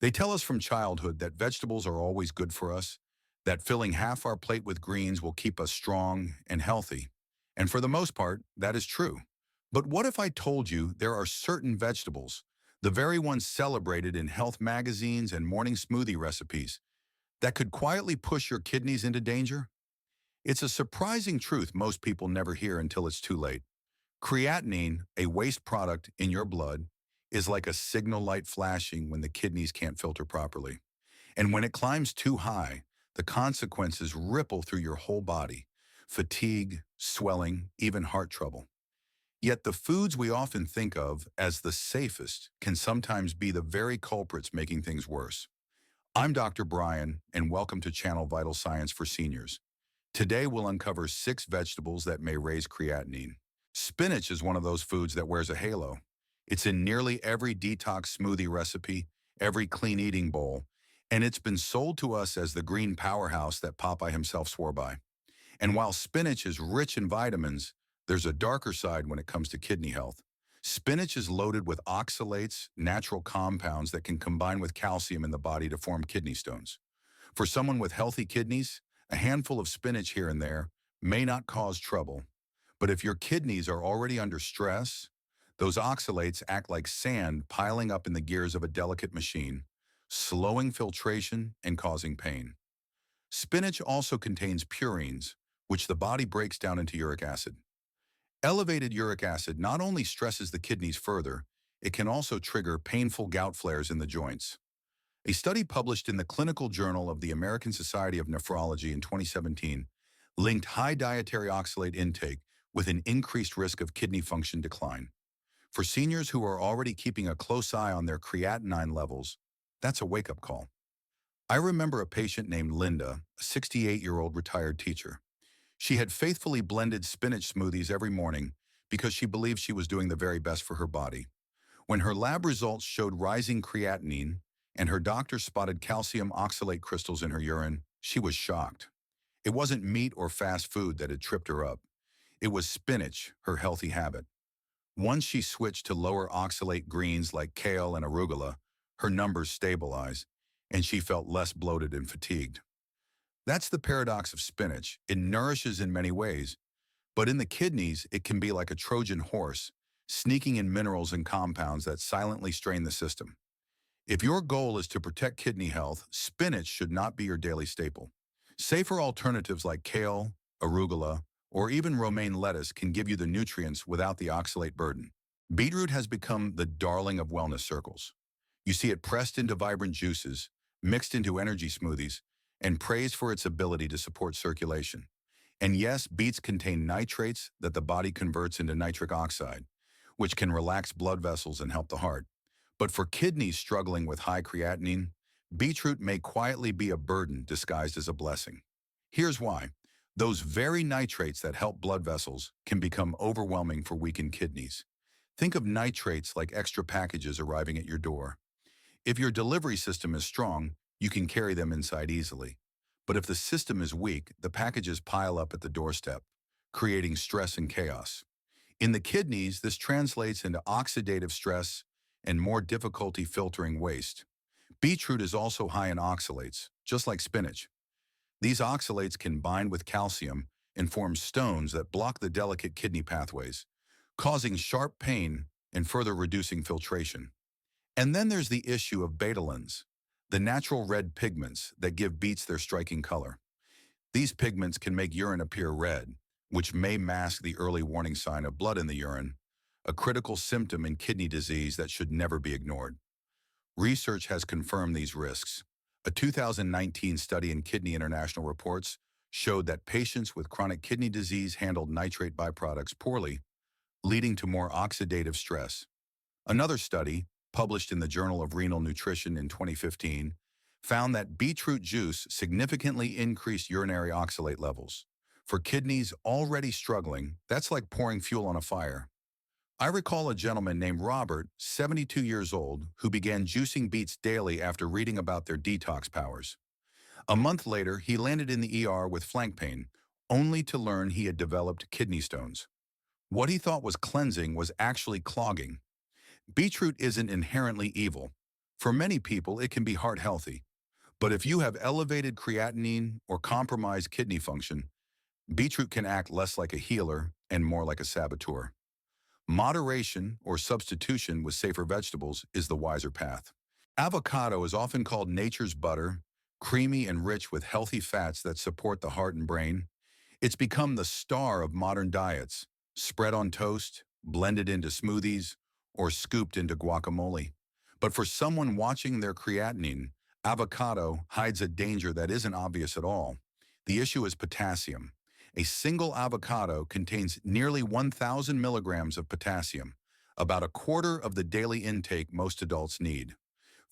They tell us from childhood that vegetables are always good for us, that filling half our plate with greens will keep us strong and healthy. And for the most part, that is true. But what if I told you there are certain vegetables, the very ones celebrated in health magazines and morning smoothie recipes, that could quietly push your kidneys into danger? It's a surprising truth most people never hear until it's too late. Creatinine, a waste product in your blood, is like a signal light flashing when the kidneys can't filter properly. And when it climbs too high, the consequences ripple through your whole body: fatigue, swelling, even heart trouble. Yet the foods we often think of as the safest can sometimes be the very culprits making things worse. I'm Dr. Brian, and welcome to Channel Vital Science for Seniors. Today we'll uncover 6 vegetables that may raise creatinine. Spinach is one of those foods that wears a halo. It's in nearly every detox smoothie recipe, every clean eating bowl, and it's been sold to us as the green powerhouse that Popeye himself swore by. And while spinach is rich in vitamins, there's a darker side when it comes to kidney health. Spinach is loaded with oxalates, natural compounds that can combine with calcium in the body to form kidney stones. For someone with healthy kidneys, a handful of spinach here and there may not cause trouble. But if your kidneys are already under stress, those oxalates act like sand piling up in the gears of a delicate machine, slowing filtration and causing pain. Spinach also contains purines, which the body breaks down into uric acid. Elevated uric acid not only stresses the kidneys further, it can also trigger painful gout flares in the joints. A study published in the Clinical Journal of the American Society of Nephrology in 2017 linked high dietary oxalate intake with an increased risk of kidney function decline. For seniors who are already keeping a close eye on their creatinine levels, that's a wake-up call. I remember a patient named Linda, a 68-year-old retired teacher. She had faithfully blended spinach smoothies every morning because she believed she was doing the very best for her body. When her lab results showed rising creatinine and her doctor spotted calcium oxalate crystals in her urine, she was shocked. It wasn't meat or fast food that had tripped her up. It was spinach, her healthy habit. Once she switched to lower oxalate greens like kale and arugula, her numbers stabilized, and she felt less bloated and fatigued. That's the paradox of spinach. It nourishes in many ways, but in the kidneys, it can be like a Trojan horse, sneaking in minerals and compounds that silently strain the system. If your goal is to protect kidney health, spinach should not be your daily staple. Safer alternatives like kale, arugula, or even romaine lettuce can give you the nutrients without the oxalate burden. Beetroot has become the darling of wellness circles. You see it pressed into vibrant juices, mixed into energy smoothies, and praised for its ability to support circulation. And yes, beets contain nitrates that the body converts into nitric oxide, which can relax blood vessels and help the heart. But for kidneys struggling with high creatinine, beetroot may quietly be a burden disguised as a blessing. Here's why. Those very nitrates that help blood vessels can become overwhelming for weakened kidneys. Think of nitrates like extra packages arriving at your door. If your delivery system is strong, you can carry them inside easily. But if the system is weak, the packages pile up at the doorstep, creating stress and chaos. In the kidneys, this translates into oxidative stress and more difficulty filtering waste. Beetroot is also high in oxalates, just like spinach. These oxalates can bind with calcium and form stones that block the delicate kidney pathways, causing sharp pain and further reducing filtration. And then there's the issue of betalains, the natural red pigments that give beets their striking color. These pigments can make urine appear red, which may mask the early warning sign of blood in the urine, a critical symptom in kidney disease that should never be ignored. Research has confirmed these risks. A 2019 study in Kidney International Reports showed that patients with chronic kidney disease handled nitrate byproducts poorly, leading to more oxidative stress. Another study, published in the Journal of Renal Nutrition in 2015, found that beetroot juice significantly increased urinary oxalate levels. For kidneys already struggling, that's like pouring fuel on a fire. I recall a gentleman named Robert, 72 years old, who began juicing beets daily after reading about their detox powers. A month later, he landed in the ER with flank pain, only to learn he had developed kidney stones. What he thought was cleansing was actually clogging. Beetroot isn't inherently evil. For many people, it can be heart healthy. But if you have elevated creatinine or compromised kidney function, beetroot can act less like a healer and more like a saboteur. Moderation or substitution with safer vegetables is the wiser path. Avocado is often called nature's butter, creamy and rich with healthy fats that support the heart and brain. It's become the star of modern diets, spread on toast, blended into smoothies, or scooped into guacamole. But for someone watching their creatinine, avocado hides a danger that isn't obvious at all. The issue is potassium. A single avocado contains nearly 1,000 milligrams of potassium, about a quarter of the daily intake most adults need.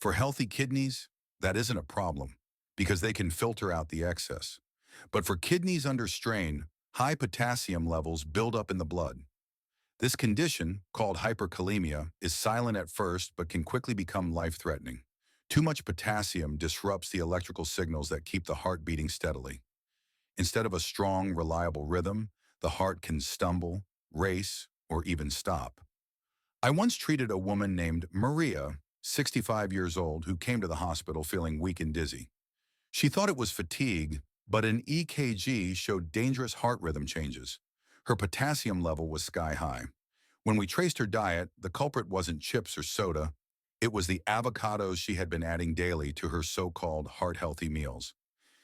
For healthy kidneys, that isn't a problem because they can filter out the excess. But for kidneys under strain, high potassium levels build up in the blood. This condition, called hyperkalemia, is silent at first but can quickly become life-threatening. Too much potassium disrupts the electrical signals that keep the heart beating steadily. Instead of a strong, reliable rhythm, the heart can stumble, race, or even stop. I once treated a woman named Maria, 65 years old, who came to the hospital feeling weak and dizzy. She thought it was fatigue, but an EKG showed dangerous heart rhythm changes. Her potassium level was sky high. When we traced her diet, the culprit wasn't chips or soda. It was the avocados she had been adding daily to her so-called heart-healthy meals.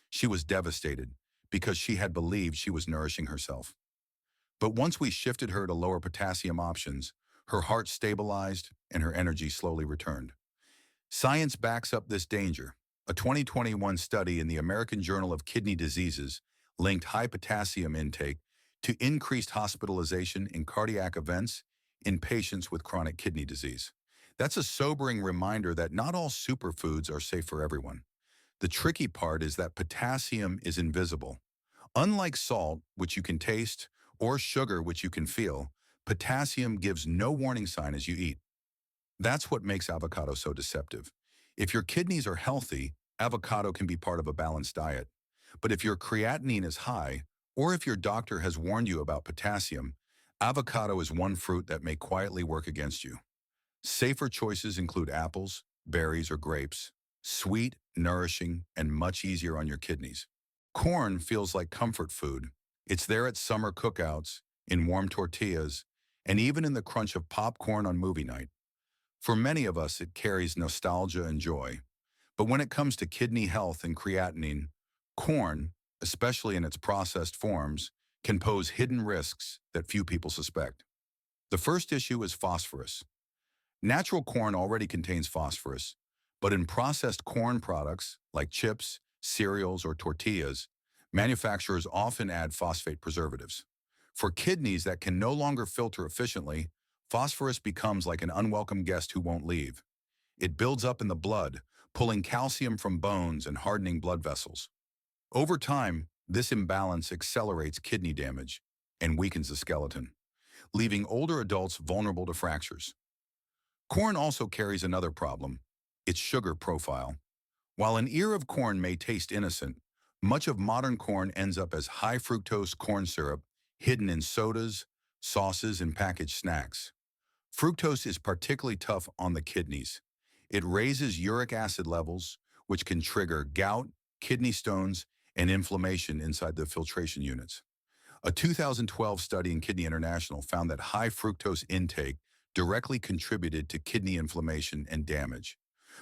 She was devastated because she had believed she was nourishing herself. But once we shifted her to lower potassium options, her heart stabilized and her energy slowly returned. Science backs up this danger. A 2021 study in the American Journal of Kidney Diseases linked high potassium intake to increased hospitalization in cardiac events in patients with chronic kidney disease. That's a sobering reminder that not all superfoods are safe for everyone. The tricky part is that potassium is invisible. Unlike salt, which you can taste, or sugar, which you can feel, potassium gives no warning sign as you eat. That's what makes avocado so deceptive. If your kidneys are healthy, avocado can be part of a balanced diet. But if your creatinine is high, or if your doctor has warned you about potassium, avocado is one fruit that may quietly work against you. Safer choices include apples, berries, or grapes. Sweet, nourishing, and much easier on your kidneys. Corn feels like comfort food. It's there at summer cookouts, in warm tortillas, and even in the crunch of popcorn on movie night. For many of us, it carries nostalgia and joy. But when it comes to kidney health and creatinine, corn, especially in its processed forms, can pose hidden risks that few people suspect. The first issue is phosphorus. Natural corn already contains phosphorus, but in processed corn products like chips, cereals, or tortillas, manufacturers often add phosphate preservatives. For kidneys that can no longer filter efficiently, phosphorus becomes like an unwelcome guest who won't leave. It builds up in the blood, pulling calcium from bones and hardening blood vessels. Over time, this imbalance accelerates kidney damage and weakens the skeleton, leaving older adults vulnerable to fractures. Corn also carries another problem, its sugar profile. While an ear of corn may taste innocent, much of modern corn ends up as high fructose corn syrup hidden in sodas, sauces, and packaged snacks. Fructose is particularly tough on the kidneys. It raises uric acid levels, which can trigger gout, kidney stones, and inflammation inside the filtration units. A 2012 study in Kidney International found that high fructose intake directly contributed to kidney inflammation and damage.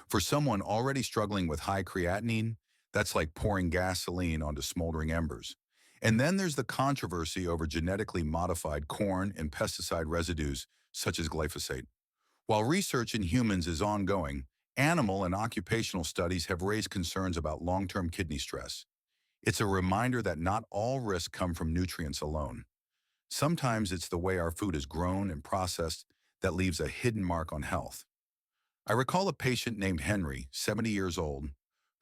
For someone already struggling with high creatinine, that's like pouring gasoline onto smoldering embers. And then there's the controversy over genetically modified corn and pesticide residues, such as glyphosate. While research in humans is ongoing, animal and occupational studies have raised concerns about long-term kidney stress. It's a reminder that not all risks come from nutrients alone. Sometimes it's the way our food is grown and processed that leaves a hidden mark on health. I recall a patient named Henry, 70 years old,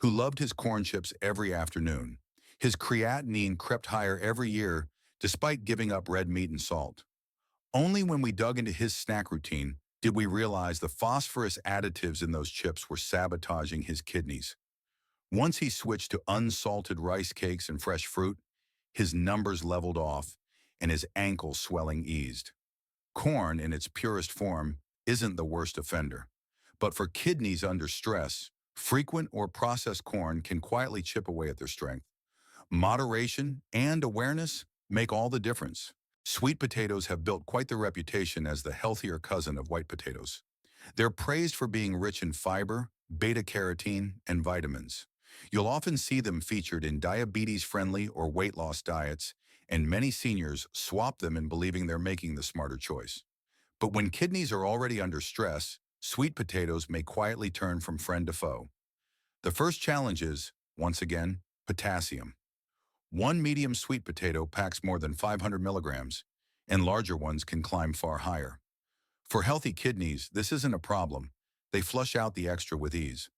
who loved his corn chips every afternoon. His creatinine crept higher every year despite giving up red meat and salt. Only when we dug into his snack routine did we realize the phosphorus additives in those chips were sabotaging his kidneys. Once he switched to unsalted rice cakes and fresh fruit, his numbers leveled off and his ankle swelling eased. Corn, in its purest form, isn't the worst offender. But for kidneys under stress, frequent or processed corn can quietly chip away at their strength. Moderation and awareness make all the difference. Sweet potatoes have built quite the reputation as the healthier cousin of white potatoes. They're praised for being rich in fiber, beta-carotene, and vitamins. You'll often see them featured in diabetes-friendly or weight loss diets, and many seniors swap them in believing they're making the smarter choice. But when kidneys are already under stress, sweet potatoes may quietly turn from friend to foe. The first challenge is, once again, potassium. One medium sweet potato packs more than 500 milligrams, and larger ones can climb far higher. For healthy kidneys, this isn't a problem. They flush out the extra with ease.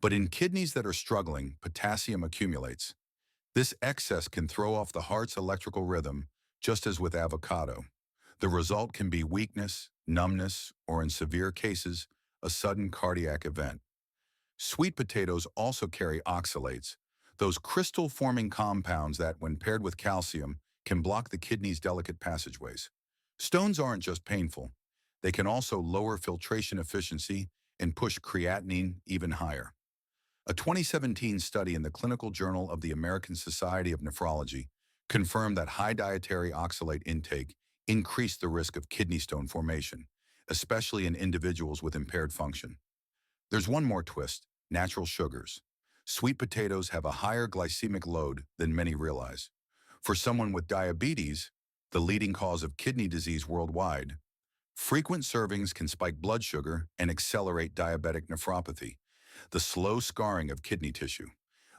But in kidneys that are struggling, potassium accumulates. This excess can throw off the heart's electrical rhythm, just as with avocado. The result can be weakness, numbness, or in severe cases, a sudden cardiac event. Sweet potatoes also carry oxalates, those crystal-forming compounds that, when paired with calcium, can block the kidney's delicate passageways. Stones aren't just painful. They can also lower filtration efficiency and push creatinine even higher. A 2017 study in the Clinical Journal of the American Society of Nephrology confirmed that high dietary oxalate intake increased the risk of kidney stone formation, especially in individuals with impaired function. There's one more twist: natural sugars. Sweet potatoes have a higher glycemic load than many realize. For someone with diabetes, the leading cause of kidney disease worldwide, frequent servings can spike blood sugar and accelerate diabetic nephropathy, the slow scarring of kidney tissue.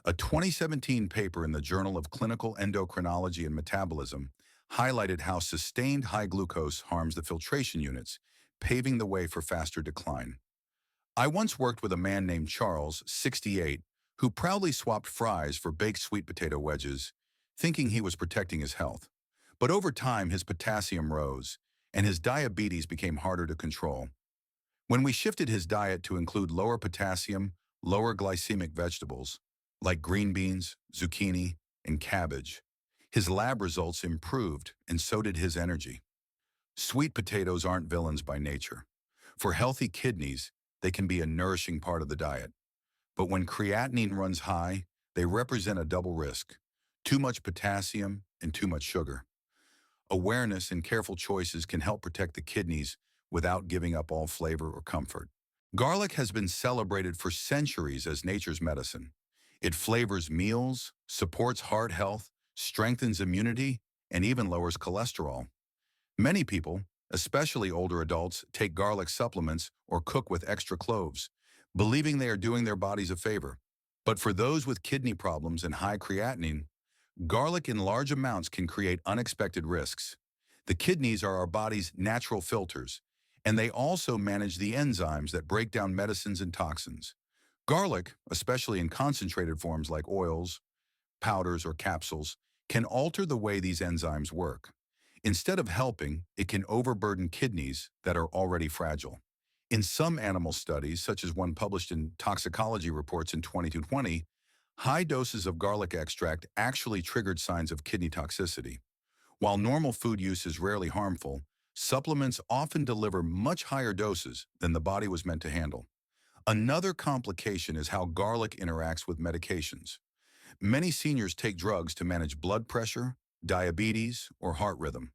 A 2017 paper in the Journal of Clinical Endocrinology and Metabolism highlighted how sustained high glucose harms the filtration units, paving the way for faster decline. I once worked with a man named Charles, 68, who proudly swapped fries for baked sweet potato wedges, thinking he was protecting his health. But over time, his potassium rose, and his diabetes became harder to control. When we shifted his diet to include lower potassium, lower glycemic vegetables, like green beans, zucchini, and cabbage, his lab results improved, and so did his energy. Sweet potatoes aren't villains by nature. For healthy kidneys, they can be a nourishing part of the diet. But when creatinine runs high, they represent a double risk: too much potassium and too much sugar. Awareness and careful choices can help protect the kidneys without giving up all flavor or comfort. Garlic has been celebrated for centuries as nature's medicine. It flavors meals, supports heart health, strengthens immunity, and even lowers cholesterol. Many people, especially older adults, take garlic supplements or cook with extra cloves, believing they are doing their bodies a favor. But for those with kidney problems and high creatinine, garlic in large amounts can create unexpected risks. The kidneys are our body's natural filters, and they also manage the enzymes that break down medicines and toxins. Garlic, especially in concentrated forms like oils, powders, or capsules, can alter the way these enzymes work. Instead of helping, it can overburden kidneys that are already fragile. In some animal studies, such as one published in Toxicology Reports in 2020, high doses of garlic extract actually triggered signs of kidney toxicity. While normal food use is rarely harmful, supplements often deliver much higher doses than the body was meant to handle. Another complication is how garlic interacts with medications. Many seniors take drugs to manage blood pressure, diabetes, or heart rhythm.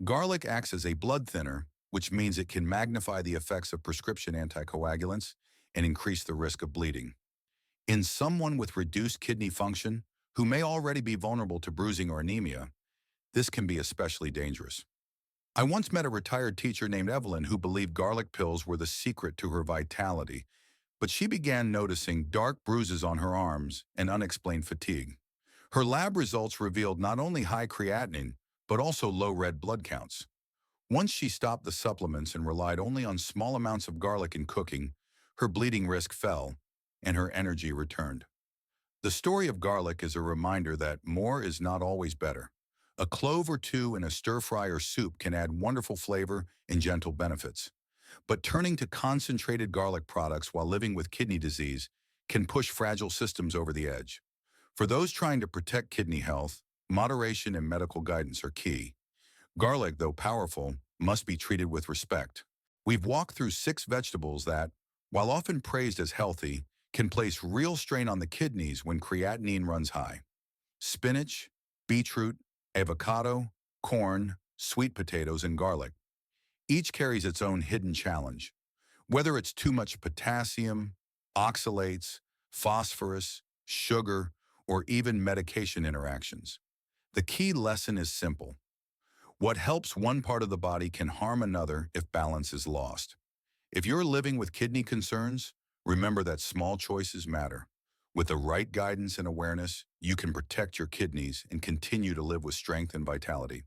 Garlic acts as a blood thinner, which means it can magnify the effects of prescription anticoagulants and increase the risk of bleeding. In someone with reduced kidney function, who may already be vulnerable to bruising or anemia, this can be especially dangerous. I once met a retired teacher named Evelyn who believed garlic pills were the secret to her vitality, but she began noticing dark bruises on her arms and unexplained fatigue. Her lab results revealed not only high creatinine, but also low red blood counts. Once she stopped the supplements and relied only on small amounts of garlic in cooking, her bleeding risk fell and her energy returned. The story of garlic is a reminder that more is not always better. A clove or two in a stir-fry or soup can add wonderful flavor and gentle benefits. But turning to concentrated garlic products while living with kidney disease can push fragile systems over the edge. For those trying to protect kidney health, moderation and medical guidance are key. Garlic, though powerful, must be treated with respect. We've walked through 6 vegetables that, while often praised as healthy, can place real strain on the kidneys when creatinine runs high. Spinach, beetroot, avocado, corn, sweet potatoes, and garlic. Each carries its own hidden challenge. Whether it's too much potassium, oxalates, phosphorus, sugar, or even medication interactions. The key lesson is simple. What helps one part of the body can harm another if balance is lost. If you're living with kidney concerns, remember that small choices matter. With the right guidance and awareness, you can protect your kidneys and continue to live with strength and vitality.